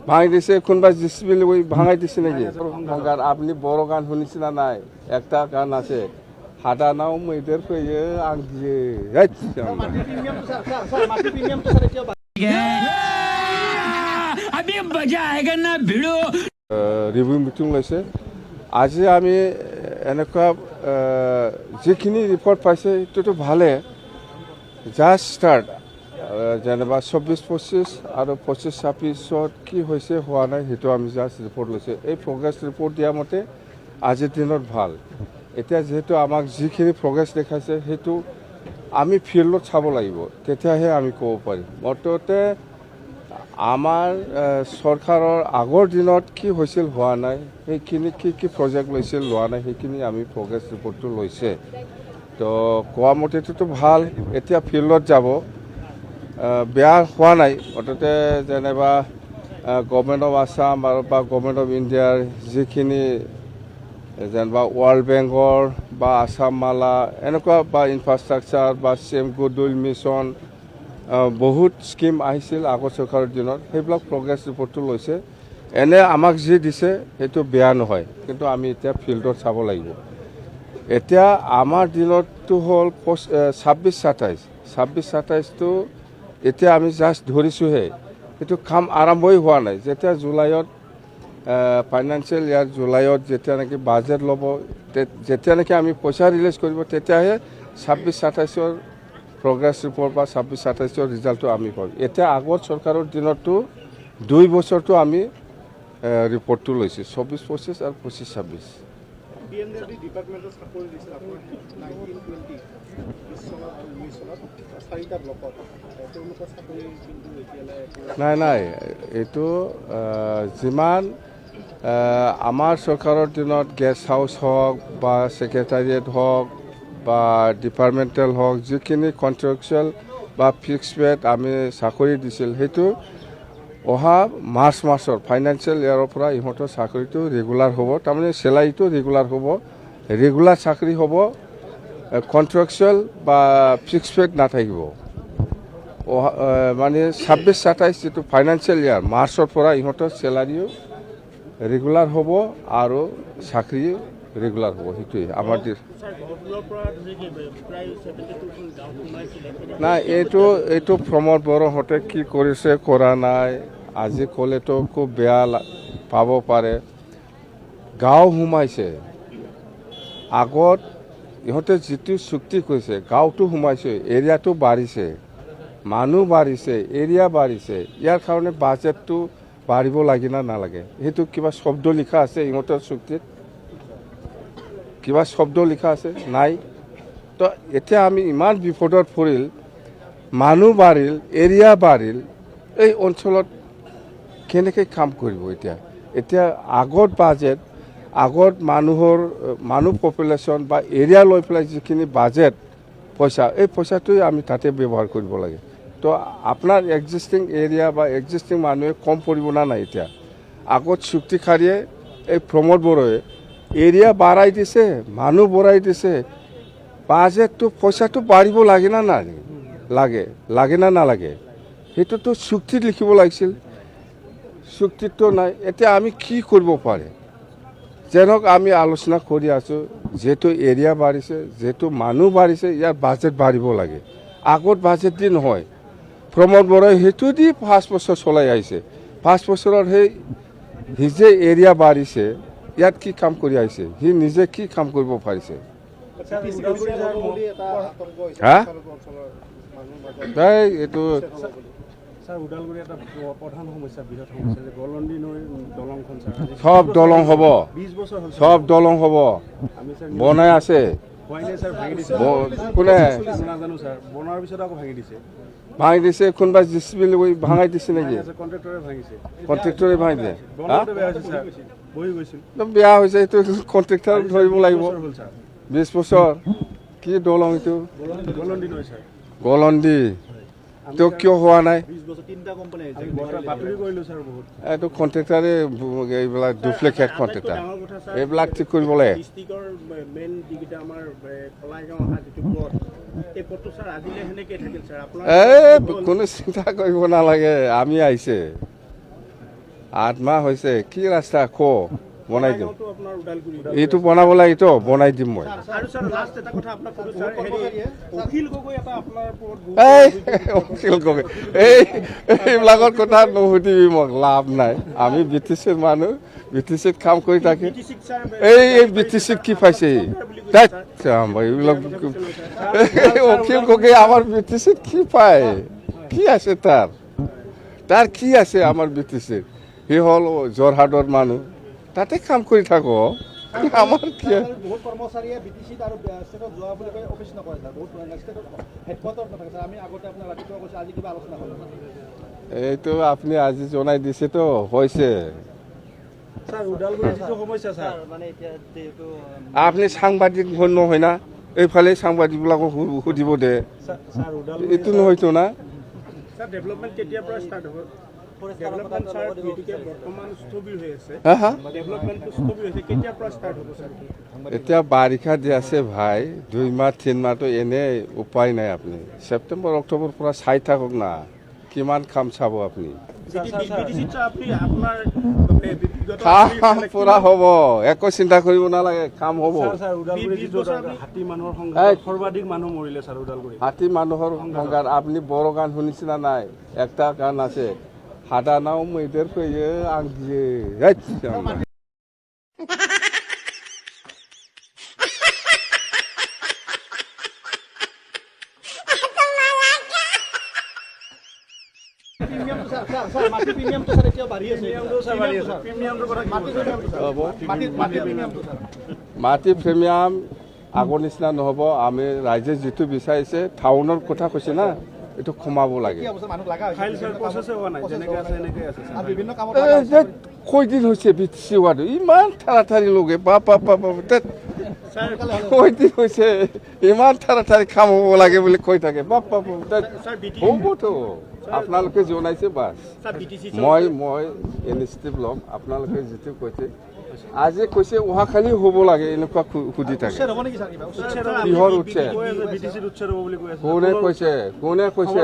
ভাঙি দিছে কোনোবা জিচিবি লৈ ভাঙাই দিছে নেকি? আপনি বড় গান শুনিছে না নাই? একটা গান আছে হাদানাও मैदेर फैयो आं गियो রিভিউ মিটিং লৈছে আজি আমি এনেকুৱা যিখিনি ৰিপৰ্ট পাইছে এইটোতো ভালে জাষ্ট ষ্টাৰ্ট যেনিবা 24-25 আৰু 25-26 কি হৈছে হোৱা নাই সেইটো আমি জাষ্ট ৰিপৰ্ট লৈছে এই প্ৰগ্ৰেছ ৰিপৰ্ট দিয়া মতে আজিৰ দিনত ভাল এতিয়া যেহেতু আমাক যিখিনি প্ৰগ্ৰেছ দেখাইছে সেইটো আমি ফিল্ডত চাব লাগিব তেতিয়াহে আমি ক'ব পাৰিম মুঠতে আমাৰ চৰকাৰৰ আগৰ দিনত কি হৈছিল হোৱা নাই সেইখিনি কি প্ৰজেক্ট লৈছিল লোৱা নাই সেইখিনি আমি প্ৰগ্ৰেছ ৰিপৰ্টটো লৈছে তো কোৱা মতেতো ভাল এতিয়া ফিল্ডত যাব বেয়া হোৱা নাই মুঠতে যেনিবা গভৰ্ণমেণ্ট অফ আছাম আৰু বা গভৰ্ণমেণ্ট অফ ইণ্ডিয়াৰ যিখিনি যেনিবা ৱৰ্ল্ড বেংকৰ বা আছাম মালা এনেকুৱা বা ইনফ্ৰাষ্ট্ৰাকচাৰ বা চেম গুডউইল মিছন বহুত স্কিম আহিছিল আগৰ চৰকাৰৰ দিনত সেইবিলাক প্ৰগ্ৰেছ ৰিপৰ্টটো লৈছে এনে আমাক যি দিছে সেইটো বেয়া নহয় কিন্তু আমি এতিয়া ফিল্ডত চাব লাগিব এতিয়া আমাৰ দিনতটো হ'ল 26-27টো এতিয়া আমি জাষ্ট ধৰিছোঁহে সেইটো কাম আৰম্ভই হোৱা নাই যেতিয়া জুলাইত ফাইনেন্সিয়েল ইয়াৰ জুলাইত যেতিয়া নেকি বাজেট ল'ব যেতিয়া নেকি আমি পইচা ৰিলিজ কৰিব তেতিয়াহে 26-27ৰ প্ৰগ্ৰেছ ৰিপৰ্ট বা 26-27ৰ ৰিজাল্টটো আমি পাম এতিয়া আগৰ চৰকাৰৰ দিনততো 2 বছৰটো আমি ৰিপৰ্টটো লৈছোঁ 24-25 আৰু 25-26 নাই এইটো যিমান আমাৰ চৰকাৰৰ দিনত গেষ্ট হাউচ হওক বা ছেক্ৰেটাৰিয়েট হওক বা ডিপাৰ্টমেণ্টেল হওক যিখিনি কণ্ট্ৰেকচুৱেল বা ফিক্স পেড আমি চাকৰি দিছিল সেইটো অহা মাৰ্চৰ ফাইনেন্সিয়েল ইয়াৰৰ পৰা ইহঁতৰ চাকৰিটো ৰেগুলাৰ হ'ব তাৰমানে চেলাৰীটো ৰেগুলাৰ হ'ব ৰেগুলাৰ চাকৰি হ'ব কণ্ট্ৰেকচুৱেল বা ফিক্স পেড নাথাকিব মানে 26-27 যিটো ফাইনেন্সিয়েল ইয়াৰ মাৰ্চৰ পৰা ইহঁতৰ চেলাৰীও ৰেগুলাৰ হ'ব আৰু চাকৰিও ৰেগুলাৰ হ'ব সেইটোৱে আমাৰ নাই এইটো প্ৰমোদ বড়োহঁতে কি কৰিছে কৰা নাই আজি ক'লেতো খুব বেয়া পাব পাৰে গাঁও সোমাইছে আগত ইহঁতে যিটো চুক্তি কৰিছে গাঁৱটো সোমাইছে এৰিয়াটো বাঢ়িছে মানুহ বাঢ়িছে এৰিয়া বাঢ়িছে ইয়াৰ কাৰণে বাজেটটো বাঢ়িব লাগে না নালাগে সেইটো কিবা শব্দ লিখা আছে ইহঁতৰ চুক্তিত কিবা শব্দ লিখা আছে নাই তো এতিয়া আমি ইমান বিপদত পৰিল মানুহ বাঢ়িল এৰিয়া বাঢ়িল এই অঞ্চলত কেনেকৈ কাম কৰিব এতিয়া আগত বাজেট আগত মানুহ পপুলেশ্যন বা এৰিয়া লৈ পেলাই যিখিনি বাজেট পইচা এই পইচাটোৱে আমি তাতে ব্যৱহাৰ কৰিব লাগে তো আপোনাৰ এক্সিষ্টিং এৰিয়া বা এক্সিষ্টিং মানুহে কম পৰিব না নাই এতিয়া আগত চুক্তিকাৰীয়ে এই প্ৰমোদ বড়োৱে এৰিয়া বাঢ়াই দিছে মানুহ বঢ়াই দিছে বাজেটটো পইচাটো বাঢ়িব লাগে না লাগে না নালাগে সেইটোতো চুক্তিত লিখিব লাগিছিল চুক্তিটো নাই এতিয়া আমি কি কৰিব পাৰে যেনক আমি আলোচনা কৰি আছোঁ যেহেতু এৰিয়া বাঢ়িছে যেহেতু মানুহ বাঢ়িছে ইয়াৰ বাজেট বাঢ়িব লাগে আগত বাজেট দি নহয় প্ৰমোদ বড়োই সেইটো দি 5 বছৰ চলাই আহিছে 5 বছৰত সেই যে এৰিয়া বাঢ়িছে ইয়াত কি কাম কৰি আহিছে সি নিজে কি কাম কৰিব পাৰিছে হা এইটো সব দলং হ'ব বনাই আছে কোনে ভাঙি দিছে কোনোবা জিচিবি লৈ ভাঙাই দিছে নেকি কণ্ট্ৰেক্টৰে ভাঙি দিয়ে বেয়া হৈছে এইটো কণ্ট্ৰেক্টৰ ধৰিব লাগিব 20 বছৰ কি দলং এইটো গলন্দি তো কিয় হোৱা নাই এইটো কণ্ট্ৰেক্টাৰে এইবিলাক ডুপ্লিকেট কণ্ট্ৰেক্টাৰ এইবিলাক ঠিক কৰিব লাগে কোনো চিন্তা কৰিব নালাগে আমি আহিছে 8 মাহ হৈছে কি ৰাস্তা ক বনাই দিম গাঁওটো আপোনাৰ ওদালগুৰি এইটো বনাব লাগে এইটো বনাই দিম মই আৰু স্যাৰ লাষ্ট এটা কথা আপোনাক সুধো স্যাৰ অখিল গগৈ এটা আপোনাৰ ওপৰত এই অখিল গগৈ এইবিলাকৰ কথা নুসুধিবি মোক লাভ নাই আমি BTCৰ মানুহ BTCত কাম কৰি থাকে এই BTCত কি পাইছে এইবিলাক অখিল গগৈ আমাৰ BTCত কি পায় কি আছে তাৰ কি আছে আমাৰ BTCত সি হ'ল যোৰহাটৰ মানুহ তাতে কাম কৰি থাকো আমাৰ কি বহুত কৰ্মচাৰীয়ে BTCত আৰু ষ্টেটত যোৱা বুলি কৈ অফিচ নকৰে স্যাৰ বহুত ষ্টেটত হেডকোৱাৰ্টাৰত নাথাকে স্যাৰ আমি আগতে আপোনাৰ ৰাতিপুৱা কৈছে আজি কিবা আলোচনা হ'ল এইটো আপুনি আজি জনাই দিছেতো হৈছে স্যাৰ ওদালগুৰিৰ যিটো সমস্যা স্যাৰ মানে এতিয়া যেহেতু আপুনি সাংবাদিক নহয় না এইফালে সাংবাদিকবিলাকক সুধিব দে স্যাৰ ওদালগুৰি এইটো নহয়তো না স্যাৰ ডেভেলপমেণ্ট কেতিয়াৰ পৰা ষ্টাৰ্ট হ'ব ডেভেলপমেণ্ট স্যাৰ গতিকে বৰ্তমান স্থবিৰ হৈ আছে হা ডেভেলপমেণ্টটো স্থবিৰ হৈছে কেতিয়াৰ পৰা ষ্টাৰ্ট হ'ব স্যাৰ এতিয়া বাৰিষা দি আছে ভাই 2 মাহ 3 মাহটো এনে উপায় নাই আপুনি ছেপ্টেম্বৰ অক্টোবৰ পৰা চাই থাকক না কিমান কাম চাব আপুনি BTCত স্যাৰ আপুনি আপোনাৰ কাম পুৰা হ'ব একো চিন্তা কৰিব নালাগে কাম হ'ব স্যাৰ ওদালগুৰি যিটো হাতী মানুহৰ সংখ্যা সৰ্বাধিক মানুহ মৰিলে স্যাৰ ওদালগুৰি হাতী মানুহৰ সংঘাত আপুনি বড়ো গান শুনিছে না নাই একটা গান আছে হাদানাও मैदेर फैयो आं गियो প্ৰিমিয়ামটো স্যাৰ মাটি প্ৰিমিয়ামটো স্যাৰ এতিয়া বাঢ়ি আছে প্ৰিমিয়ামটোৰ কথা মাটি প্ৰিমিয়ামটো স্যাৰ মাটি প্ৰিমিয়াম আগৰ নিচিনা নহ'ব আমি ৰাইজে যিটো বিচাৰিছে টাউনৰ কথা কৈছে না এইটো কমাব লাগে কি অৱস্থা মানুহ লাগা ফাইল স্যাৰ প্ৰচেছে হোৱা নাই যেনেকৈ আছে এনেকৈ আছে আৰু বিভিন্ন কামত কয়দিন হৈছে BTC হোৱাটো ইমান ঠাৰাঠাৰি লগে কয়দিন হৈছে ইমান ঠাৰাঠাৰি কাম হ'ব লাগে বুলি কৈ থাকে হ'বতো আপোনালোকে জনাইছে বাছ মই ইনিচিয়েটিভ ল'ম আপোনালোকে যিটো কৈছে আজি কৈছে অহাকালি হ'ব লাগে এনেকুৱা সুধি থাকে হ'ব নেকি স্যাৰ কিবা কিহৰ উৎসৱ BTCত উচ্ছেদ হ'ব বুলি কৈ আছে কোনে কৈছে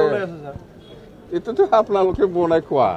এইটোতো আপোনালোকে বনাই খোৱা